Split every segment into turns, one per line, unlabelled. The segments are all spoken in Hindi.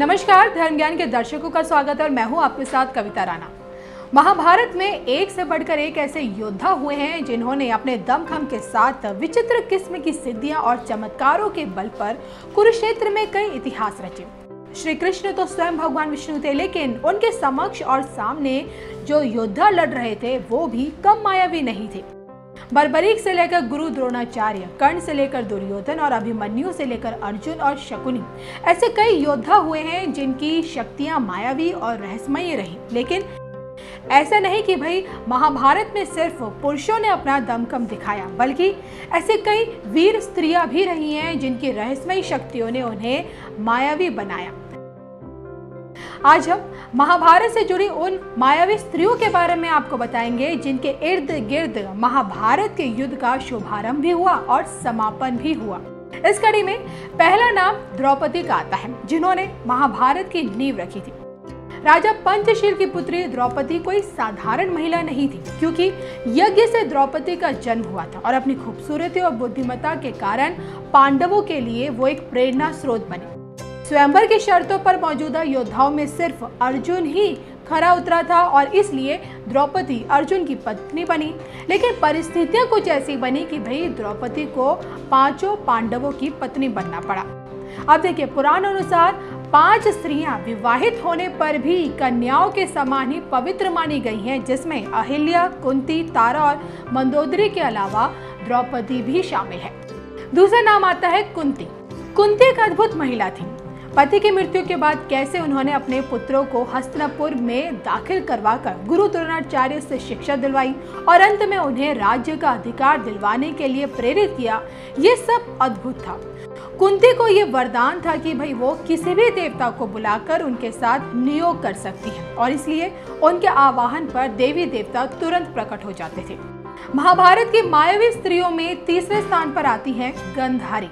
नमस्कार, धर्म ज्ञान के दर्शकों का स्वागत है और मैं हूं आपके साथ कविता राणा। महाभारत में एक से बढ़कर एक ऐसे योद्धा हुए हैं जिन्होंने अपने दमखम के साथ विचित्र किस्म की सिद्धियां और चमत्कारों के बल पर कुरुक्षेत्र में कई इतिहास रचे। श्री कृष्ण तो स्वयं भगवान विष्णु थे, लेकिन उनके समक्ष और सामने जो योद्धा लड़ रहे थे वो भी कम मायावी नहीं थे। बर्बरीक से लेकर गुरु द्रोणाचार्य, कर्ण से लेकर दुर्योधन और अभिमन्यु से लेकर अर्जुन और शकुनी, ऐसे कई योद्धा हुए हैं जिनकी शक्तियां मायावी और रहस्यमयी रही। लेकिन ऐसा नहीं कि भाई महाभारत में सिर्फ पुरुषों ने अपना दमखम दिखाया, बल्कि ऐसे कई वीर स्त्रियां भी रही हैं जिनकी रहस्यमयी शक्तियों ने उन्हें मायावी बनाया। आज हम महाभारत से जुड़ी उन मायावी स्त्रियों के बारे में आपको बताएंगे जिनके इर्द गिर्द महाभारत के युद्ध का शुभारंभ भी हुआ और समापन भी हुआ। इस कड़ी में पहला नाम द्रौपदी का आता है, जिन्होंने महाभारत की नींव रखी थी। राजा पंचशील की पुत्री द्रौपदी कोई साधारण महिला नहीं थी, क्योंकि यज्ञ से द्रौपदी का जन्म हुआ था और अपनी खूबसूरती और बुद्धिमत्ता के कारण पांडवों के लिए वो एक प्रेरणा स्रोत बनी। स्वयंवर की शर्तों पर मौजूदा योद्धाओं में सिर्फ अर्जुन ही खरा उतरा था और इसलिए द्रौपदी अर्जुन की पत्नी बनी। लेकिन परिस्थितियां कुछ ऐसी बनी कि भाई द्रौपदी को पांचों पांडवों की पत्नी बनना पड़ा। अब देखिए, पुराण अनुसार 5 स्त्रियां विवाहित होने पर भी कन्याओं के समान ही पवित्र मानी गई हैं, जिसमें अहिल्या, कुंती, तारा और मंदोदरी के अलावा द्रौपदी भी शामिल है। दूसरा नाम आता है कुंती। कुंती एक अद्भुत महिला थी। पति की मृत्यु के बाद कैसे उन्होंने अपने पुत्रों को हस्तिनापुर में दाखिल करवाकर गुरु द्रोणाचार्य से शिक्षा दिलवाई और अंत में उन्हें राज्य का अधिकार दिलवाने के लिए प्रेरित किया, ये सब अद्भुत था। कुंती को ये वरदान था कि भाई वो किसी भी देवता को बुलाकर उनके साथ नियोग कर सकती है और इसलिए उनके आवाहन पर देवी देवता तुरंत प्रकट हो जाते थे। महाभारत की मायावी स्त्रियों में तीसरे स्थान पर आती है गंधारी।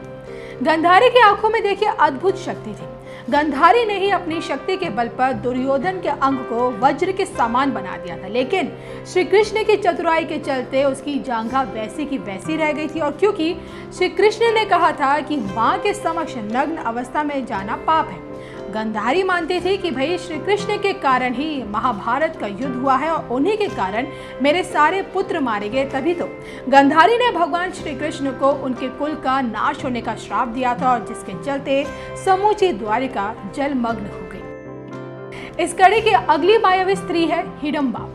गंधारी की आंखों में देखिए अद्भुत शक्ति थी। गंधारी ने ही अपनी शक्ति के बल पर दुर्योधन के अंग को वज्र के समान बना दिया था, लेकिन श्री कृष्ण की चतुराई के चलते उसकी जांघा वैसी की वैसी रह गई थी। और क्योंकि श्री कृष्ण ने कहा था कि मां के समक्ष नग्न अवस्था में जाना पाप है, गंधारी मानती थी कि भाई श्री कृष्ण के कारण ही महाभारत का युद्ध हुआ है और उन्हीं के कारण मेरे सारे पुत्र मारे गए। तभी तो गंधारी ने भगवान श्री कृष्ण को उनके कुल का नाश होने का श्राप दिया था और जिसके चलते समूची द्वारिका जलमग्न हो गई। इस कड़ी की अगली मायावी स्त्री है हिडम्बा।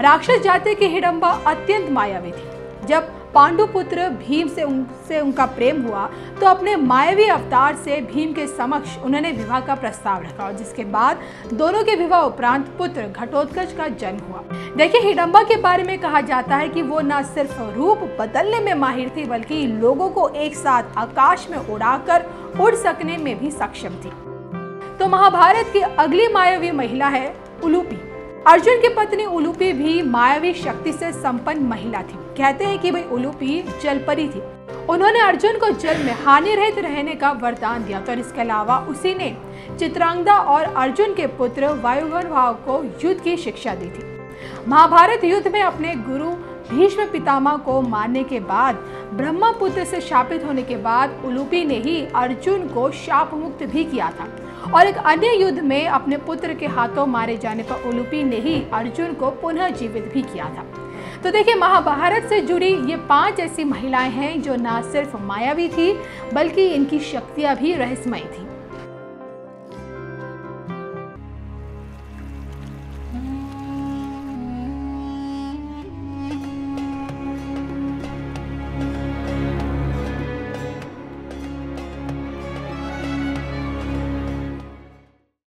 राक्षस जाति की हिडम्बा अत्यंत मायावी थी। जब पांडुपुत्र भीम से उनका प्रेम हुआ तो अपने मायावी अवतार से भीम के समक्ष उन्होंने विवाह का प्रस्ताव रखा और जिसके बाद दोनों के विवाह उपरांत पुत्र घटोत्कच का जन्म हुआ। देखिए, हिडम्बा के बारे में कहा जाता है कि वो न सिर्फ रूप बदलने में माहिर थी, बल्कि लोगों को एक साथ आकाश में उड़ाकर उड़ सकने में भी सक्षम थी। तो महाभारत की अगली मायावी महिला है उलूपी। अर्जुन की पत्नी उलूपी भी मायावी शक्ति से संपन्न महिला थी। कहते हैं कि भाई उलूपी जलपरी थी। उन्होंने अर्जुन को जल में हानि रहित रहने का वरदान दिया था और इसके अलावा उसी ने चित्रांगदा और अर्जुन के पुत्र वायुगर्भाव को युद्ध की शिक्षा दी थी। महाभारत युद्ध में अपने गुरु भीष्म पितामह को मारने के बाद, ब्रह्मपुत्र से शापित होने के बाद उलूपी ने ही अर्जुन को शाप मुक्त भी किया था और एक अन्य युद्ध में अपने पुत्र के हाथों मारे जाने पर उलूपी ने ही अर्जुन को पुनः जीवित भी किया था। तो देखिए, महाभारत से जुड़ी ये 5 ऐसी महिलाएं हैं जो न सिर्फ मायावी थी, बल्कि इनकी शक्तियां भी रहस्यमयी थी।